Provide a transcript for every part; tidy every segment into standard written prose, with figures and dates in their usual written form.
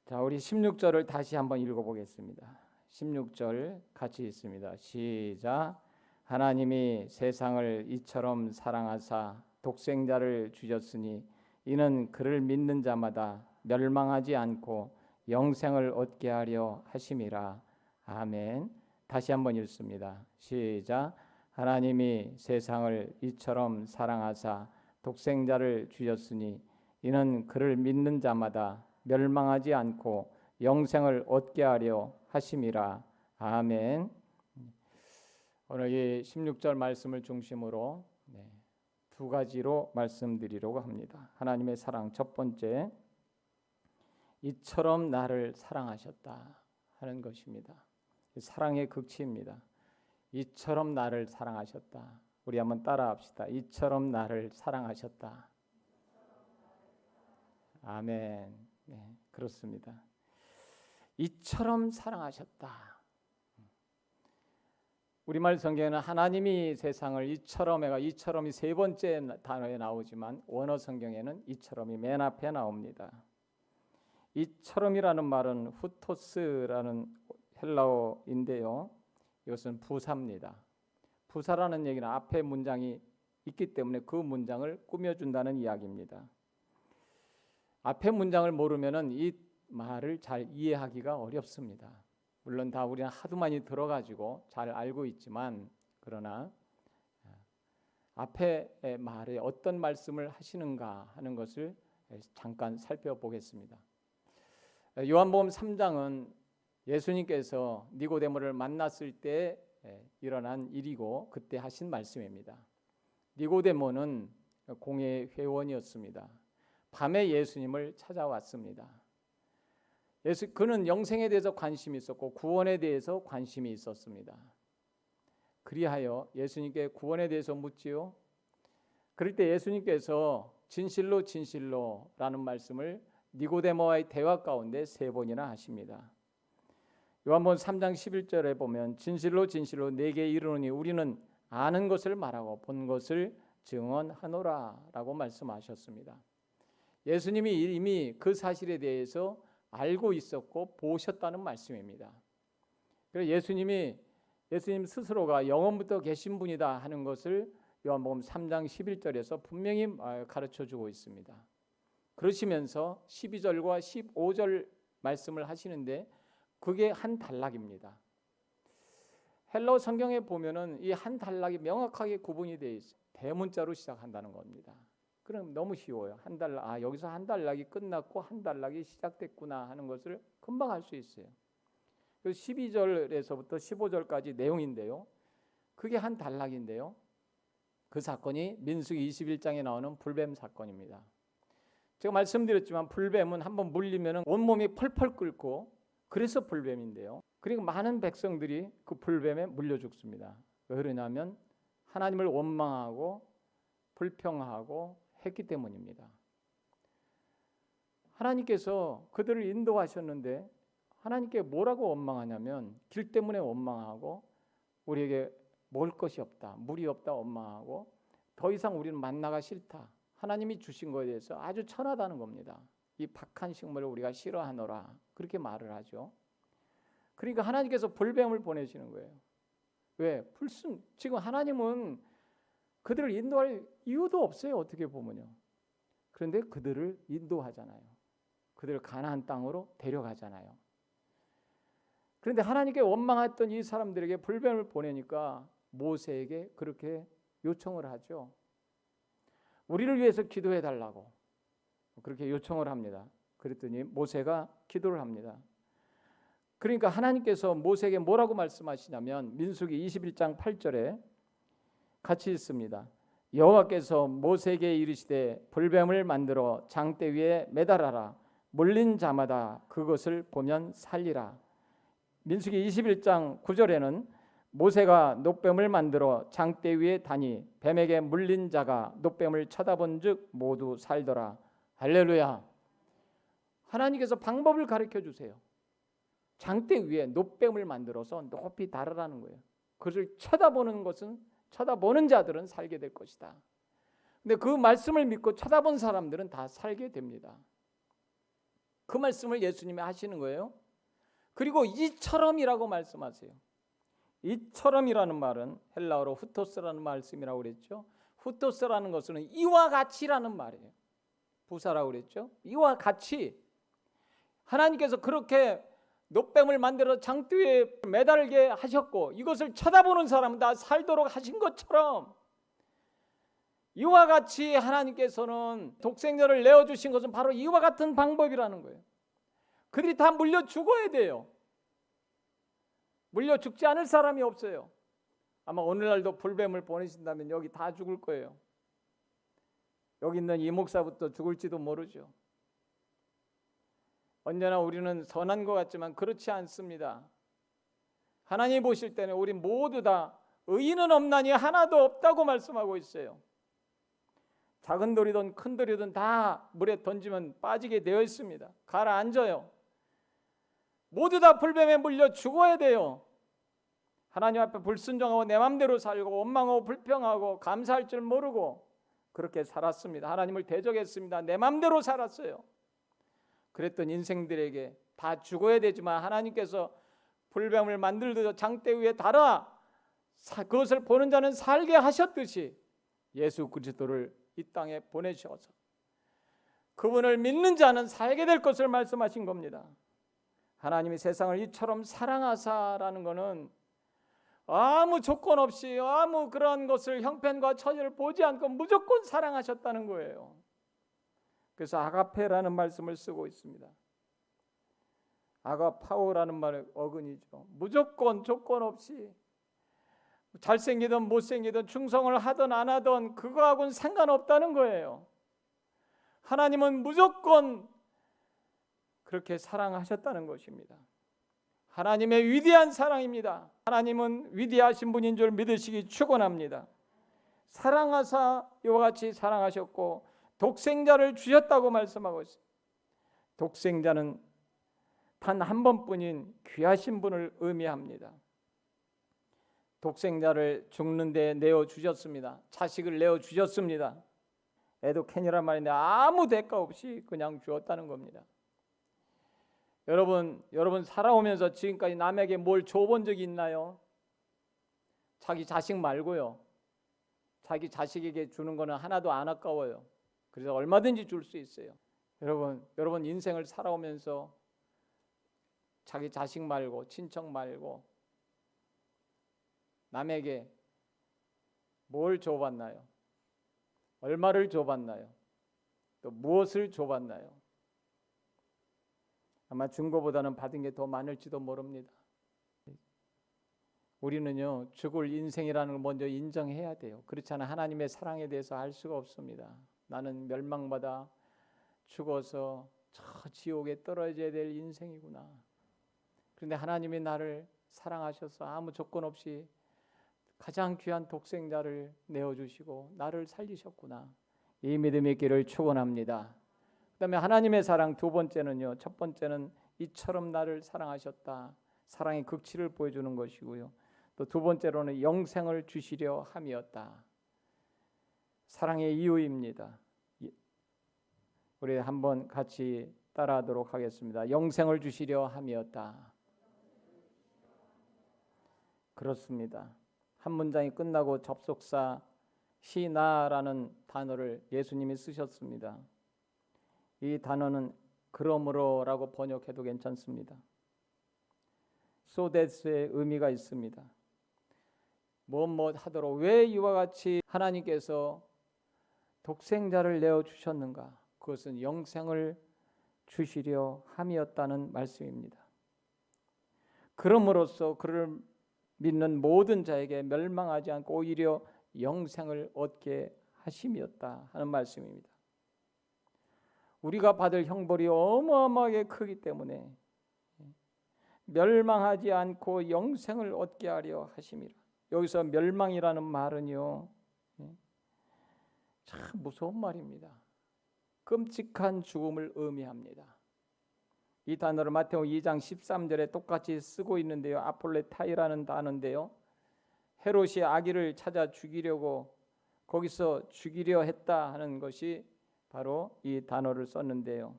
자, 우리 16절을 다시 한번 읽어보겠습니다. 16절 같이 읽습니다. 시작. 하나님이 세상을 이처럼 사랑하사 독생자를 주셨으니 이는 그를 믿는 자마다 멸망하지 않고 영생을 얻게 하려 하심이라. 아멘. 다시 한번 읽습니다. 시작. 하나님이 세상을 이처럼 사랑하사 독생자를 주셨으니 이는 그를 믿는 자마다 멸망하지 않고 영생을 얻게 하려 하심이라. 아멘. 오늘 이 16절 말씀을 중심으로 두 가지로 말씀드리려고 합니다. 하나님의 사랑, 첫 번째, 이처럼 나를 사랑하셨다 하는 것입니다. 사랑의 극치입니다. 이처럼 나를 사랑하셨다. 우리 한번 따라합시다. 이처럼 나를 사랑하셨다. 아멘. 네, 그렇습니다. 이처럼 사랑하셨다. 우리말 성경에는 하나님이 세상을 이처럼이 세 번째 단어에 나오지만 원어 성경에는 이처럼이 맨 앞에 나옵니다. 이처럼이라는 말은 후토스라는 헬라어인데요. 이것은 부사입니다. 부사라는 얘기는 앞에 문장이 있기 때문에 그 문장을 꾸며준다는 이야기입니다. 앞에 문장을 모르면은 이 말을 잘 이해하기가 어렵습니다. 물론 다 우리는 하도 많이 들어가지고 잘 알고 있지만, 그러나 앞에 말에 어떤 말씀을 하시는가 하는 것을 잠깐 살펴보겠습니다. 요한복음 3장은 예수님께서 니고데모를 만났을 때 일어난 일이고 그때 하신 말씀입니다. 니고데모는 공회 회원이었습니다. 밤에 예수님을 찾아왔습니다. 그는 영생에 대해서 관심이 있었고 구원에 대해서 관심이 있었습니다. 그리하여 예수님께 구원에 대해서 묻지요. 그럴 때 예수님께서 진실로 진실로라는 말씀을 니고데모와의 대화 가운데 세 번이나 하십니다. 요한복음 3장 11절에 보면 진실로 진실로 내게 이르노니 우리는 아는 것을 말하고 본 것을 증언하노라라고 말씀하셨습니다. 예수님이 이미 그 사실에 대해서 알고 있었고 보셨다는 말씀입니다. 그래서 예수님 스스로가 영원부터 계신 분이다 하는 것을 요한복음 3장 11절에서 분명히 가르쳐주고 있습니다. 그러시면서 12절과 15절 말씀을 하시는데 그게 한 단락입니다. 헬라어 성경에 보면은 이 한 단락이 명확하게 구분이 되어 있어요. 대문자로 시작한다는 겁니다. 그럼 너무 쉬워요. 여기서 한 단락이 끝났고 한 단락이 시작됐구나 하는 것을 금방 알 수 있어요. 그래서 12절에서부터 15절까지 내용인데요. 그게 한 단락인데요. 그 사건이 민수기 21장에 나오는 불뱀 사건입니다. 제가 말씀드렸지만 불뱀은 한번 물리면 온몸이 펄펄 끓고 그래서 불뱀인데요. 그리고 많은 백성들이 그 불뱀에 물려 죽습니다. 왜 그러냐면 하나님을 원망하고 불평하고 했기 때문입니다. 하나님께서 그들을 인도하셨는데 하나님께 뭐라고 원망하냐면 길 때문에 원망하고 우리에게 먹을 것이 없다, 물이 없다 원망하고 더 이상 우리는 만나가 싫다. 하나님이 주신 것에 대해서 아주 천하다는 겁니다. 이 박한 식물을 우리가 싫어하노라 그렇게 말을 하죠. 그러니까 하나님께서 불뱀을 보내시는 거예요. 왜? 지금 하나님은 그들을 인도할 이유도 없어요. 어떻게 보면요. 그런데 그들을 인도하잖아요. 그들을 가나안 땅으로 데려가잖아요. 그런데 하나님께 원망했던 이 사람들에게 불뱀을 보내니까 모세에게 그렇게 요청을 하죠. 우리를 위해서 기도해 달라고 그렇게 요청을 합니다. 그랬더니 모세가 기도를 합니다. 그러니까 하나님께서 모세에게 뭐라고 말씀하시냐면 민수기 21장 8절에 같이 있습니다. 여호와께서 모세에게 이르시되 불뱀을 만들어 장대 위에 매달아라. 물린 자마다 그것을 보면 살리라. 민수기 21장 9절에는 모세가 놋뱀을 만들어 장대 위에 다니 뱀에게 물린 자가 놋뱀을 쳐다본 즉 모두 살더라. 할렐루야. 하나님께서 방법을 가르쳐 주세요. 장대 위에 놋뱀을 만들어서 높이 달으라는 거예요. 그것을 쳐다보는 자들은 살게 될 것이다. 근데 그 말씀을 믿고 쳐다본 사람들은 다 살게 됩니다. 그 말씀을 예수님이 하시는 거예요. 그리고 이처럼이라고 말씀하세요. 이처럼이라는 말은 헬라어로 후토스라는 말씀이라고 그랬죠. 후토스라는 것은 이와 같이라는 말이에요. 부사라고 그랬죠. 이와 같이 하나님께서 그렇게 노뱀을 만들어 장대 위에 매달게 하셨고 이것을 쳐다보는 사람은 다 살도록 하신 것처럼 이와 같이 하나님께서는 독생자를 내어주신 것은 바로 이와 같은 방법이라는 거예요. 그들이 다 물려 죽어야 돼요. 물려 죽지 않을 사람이 없어요. 아마 오늘날도 불뱀을 보내신다면 여기 다 죽을 거예요. 여기 있는 이 목사부터 죽을지도 모르죠. 언제나 우리는 선한 것 같지만 그렇지 않습니다. 하나님 보실 때는 우리 모두 다 의인은 없나니 하나도 없다고 말씀하고 있어요. 작은 돌이든 큰 돌이든 다 물에 던지면 빠지게 되어 있습니다. 가라앉아요. 모두 다 불뱀에 물려 죽어야 돼요. 하나님 앞에 불순종하고 내 맘대로 살고 원망하고 불평하고 감사할 줄 모르고 그렇게 살았습니다. 하나님을 대적했습니다. 내 맘대로 살았어요. 그랬던 인생들에게 다 죽어야 되지만 하나님께서 불뱀을 만들듯 장대 위에 달아 그것을 보는 자는 살게 하셨듯이 예수 그리스도를 이 땅에 보내셔서 그분을 믿는 자는 살게 될 것을 말씀하신 겁니다. 하나님이 세상을 이처럼 사랑하사라는 것은 아무 조건 없이 아무 그런 것을 형편과 처지를 보지 않고 무조건 사랑하셨다는 거예요. 그래서 아가페라는 말씀을 쓰고 있습니다. 아가파오라는 말의 어근이죠. 무조건 조건 없이 잘생기든 못생기든 충성을 하든 안 하든 그거하고는 상관없다는 거예요. 하나님은 무조건 그렇게 사랑하셨다는 것입니다. 하나님의 위대한 사랑입니다. 하나님은 위대하신 분인 줄 믿으시기 축원합니다. 사랑하사 이와 같이 사랑하셨고 독생자를 주셨다고 말씀하고 있습니다. 독생자는 단 한 번뿐인 귀하신 분을 의미합니다. 독생자를 죽는 데 내어주셨습니다. 자식을 내어주셨습니다. 에도켄이란 말인데 아무 대가 없이 그냥 주었다는 겁니다. 여러분 살아오면서 지금까지 남에게 뭘 줘본 적이 있나요? 자기 자식 말고요. 자기 자식에게 주는 거는 하나도 안 아까워요. 그래서 얼마든지 줄 수 있어요. 여러분 인생을 살아오면서 자기 자식 말고 친척 말고 남에게 뭘 줘봤나요? 얼마를 줘봤나요? 또 무엇을 줘봤나요? 아마 준 것보다는 받은 게 더 많을지도 모릅니다. 우리는요 죽을 인생이라는 걸 먼저 인정해야 돼요. 그렇지 않아 하나님의 사랑에 대해서 알 수가 없습니다. 나는 멸망받아 죽어서 저 지옥에 떨어져야 될 인생이구나. 그런데 하나님이 나를 사랑하셔서 아무 조건 없이 가장 귀한 독생자를 내어주시고 나를 살리셨구나. 이 믿음의 길을 축원합니다. 그 다음에 하나님의 사랑 두 번째는요. 첫 번째는 이처럼 나를 사랑하셨다. 사랑의 극치를 보여주는 것이고요. 또 두 번째로는 영생을 주시려 함이었다. 사랑의 이유입니다. 우리 한번 같이 따라하도록 하겠습니다. 영생을 주시려 함이었다. 그렇습니다. 한 문장이 끝나고 접속사 시나라는 단어를 예수님이 쓰셨습니다. 이 단어는 그러므로라고 번역해도 괜찮습니다. so that의 의미가 있습니다. 무엇 하도록 왜 이와 같이 하나님께서 독생자를 내어주셨는가? 그것은 영생을 주시려 함이었다는 말씀입니다. 그럼으로써 그를 믿는 모든 자에게 멸망하지 않고 오히려 영생을 얻게 하심이었다 하는 말씀입니다. 우리가 받을 형벌이 어마어마하게 크기 때문에 멸망하지 않고 영생을 얻게 하려 하심이라. 여기서 멸망이라는 말은요 참 무서운 말입니다. 끔찍한 죽음을 의미합니다. 이 단어를 마태복음 2장 13절에 똑같이 쓰고 있는데요. 아폴레타이라는 단어인데요. 헤롯이 아기를 찾아 죽이려고 거기서 죽이려 했다 하는 것이 바로 이 단어를 썼는데요.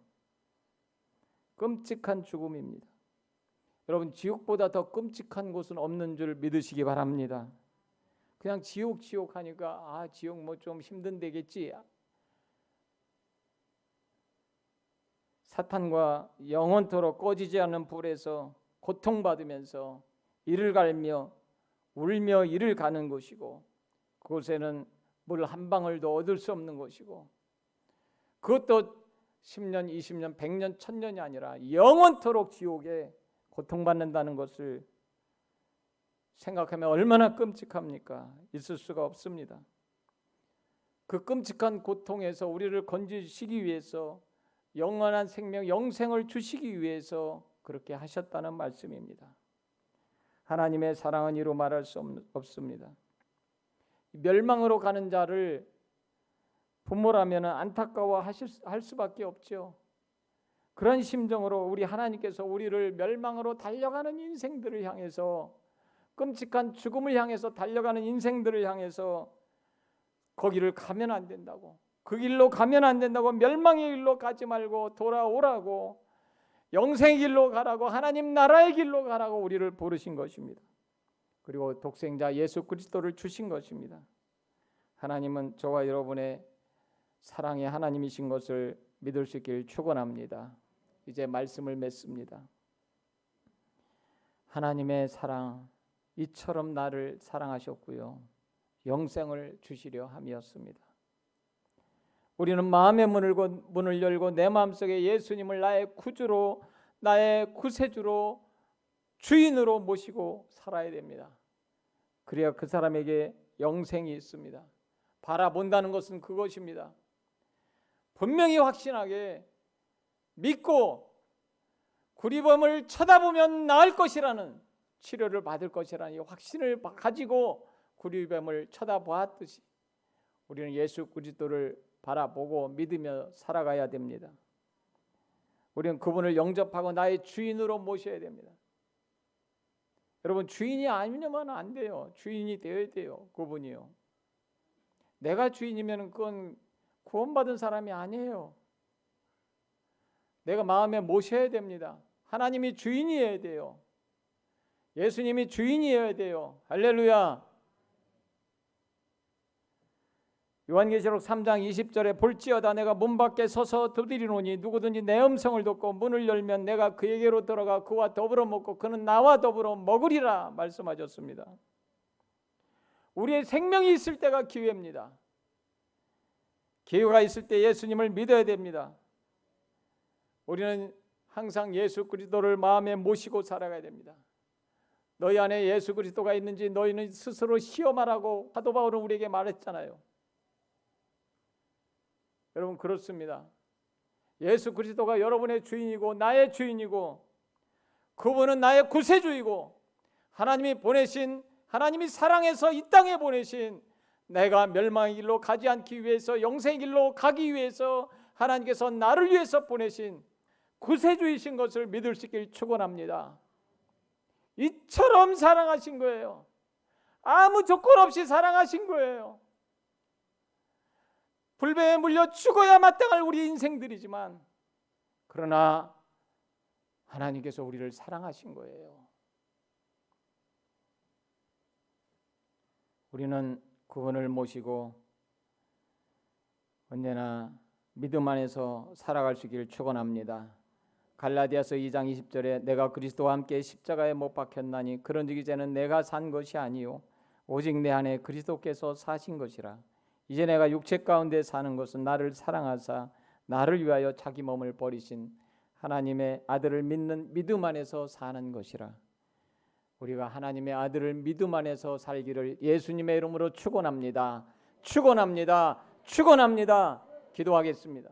끔찍한 죽음입니다. 여러분, 지옥보다 더 끔찍한 곳은 없는 줄 믿으시기 바랍니다. 그냥 지옥 하니까 지옥 뭐 좀 힘든 데겠지. 사탄과 영원토록 꺼지지 않는 불에서 고통받으면서 이를 갈며 울며 이를 가는 곳이고, 그곳에는 물 한 방울도 얻을 수 없는 곳이고, 그것도 10년, 20년, 100년, 1000년이 아니라 영원토록 지옥에 고통받는다는 것을 생각하면 얼마나 끔찍합니까? 있을 수가 없습니다. 그 끔찍한 고통에서 우리를 건지시기 위해서 영원한 생명, 영생을 주시기 위해서 그렇게 하셨다는 말씀입니다. 하나님의 사랑은 이루 말할 수 없습니다. 멸망으로 가는 자를 부모라면 안타까워할 수밖에 없죠. 그런 심정으로 우리 하나님께서 우리를 멸망으로 달려가는 인생들을 향해서, 끔찍한 죽음을 향해서 달려가는 인생들을 향해서 거기를 가면 안 된다고, 그 길로 가면 안 된다고, 멸망의 길로 가지 말고 돌아오라고, 영생의 길로 가라고, 하나님 나라의 길로 가라고 우리를 부르신 것입니다. 그리고 독생자 예수 그리스도를 주신 것입니다. 하나님은 저와 여러분의 사랑의 하나님이신 것을 믿을 수 있기를 축원합니다. 이제 말씀을 맺습니다. 하나님의 사랑, 이처럼 나를 사랑하셨고요, 영생을 주시려 함이었습니다. 우리는 마음의 문을 열고 내 마음속에 예수님을 나의 구주로, 나의 구세주로, 주인으로 모시고 살아야 됩니다. 그래야 그 사람에게 영생이 있습니다. 바라본다는 것은 그것입니다. 분명히 확신하게 믿고 구리범을 쳐다보면 나을 것이라는, 치료를 받을 것이라는 이 확신을 가지고 구리범을 쳐다보았듯이 우리는 예수 그리스도를 바라보고 믿으며 살아가야 됩니다. 우리는 그분을 영접하고 나의 주인으로 모셔야 됩니다. 여러분, 주인이 아니면 안 돼요. 주인이 되어야 돼요. 그분이요. 내가 주인이면 그건 구원받은 사람이 아니에요. 내가 마음에 모셔야 됩니다. 하나님이 주인이어야 돼요. 예수님이 주인이어야 돼요. 할렐루야. 요한계시록 3장 20절에 볼지어다 내가 문 밖에 서서 두드리노니 누구든지 내 음성을 듣고 문을 열면 내가 그에게로 들어가 그와 더불어 먹고 그는 나와 더불어 먹으리라 말씀하셨습니다. 우리의 생명이 있을 때가 기회입니다. 기회가 있을 때 예수님을 믿어야 됩니다. 우리는 항상 예수 그리스도를 마음에 모시고 살아가야 됩니다. 너희 안에 예수 그리스도가 있는지 너희는 스스로 시험하라고 사도 바울은 우리에게 말했잖아요. 여러분, 그렇습니다. 예수 그리스도가 여러분의 주인이고 나의 주인이고, 그분은 나의 구세주이고, 하나님이 사랑해서 이 땅에 보내신, 내가 멸망의 길로 가지 않기 위해서, 영생의 길로 가기 위해서 하나님께서 나를 위해서 보내신 구세주이신 것을 믿을 수 있길 축원합니다. 이처럼 사랑하신 거예요. 아무 조건 없이 사랑하신 거예요. 불뱀에 물려 죽어야 마땅할 우리 인생들이지만, 그러나 하나님께서 우리를 사랑하신 거예요. 우리는 그분을 모시고 언제나 믿음 안에서 살아갈 수 있기를 축원합니다. 갈라디아서 2장 20절에 내가 그리스도와 함께 십자가에 못 박혔나니 그런즉 이제는 내가 산 것이 아니요 오직 내 안에 그리스도께서 사신 것이라. 이제 내가 육체 가운데 사는 것은 나를 사랑하사 나를 위하여 자기 몸을 버리신 하나님의 아들을 믿는 믿음 안에서 사는 것이라. 우리가 하나님의 아들을 믿음 안에서 살기를 예수님의 이름으로 축원합니다. 축원합니다. 축원합니다. 기도하겠습니다.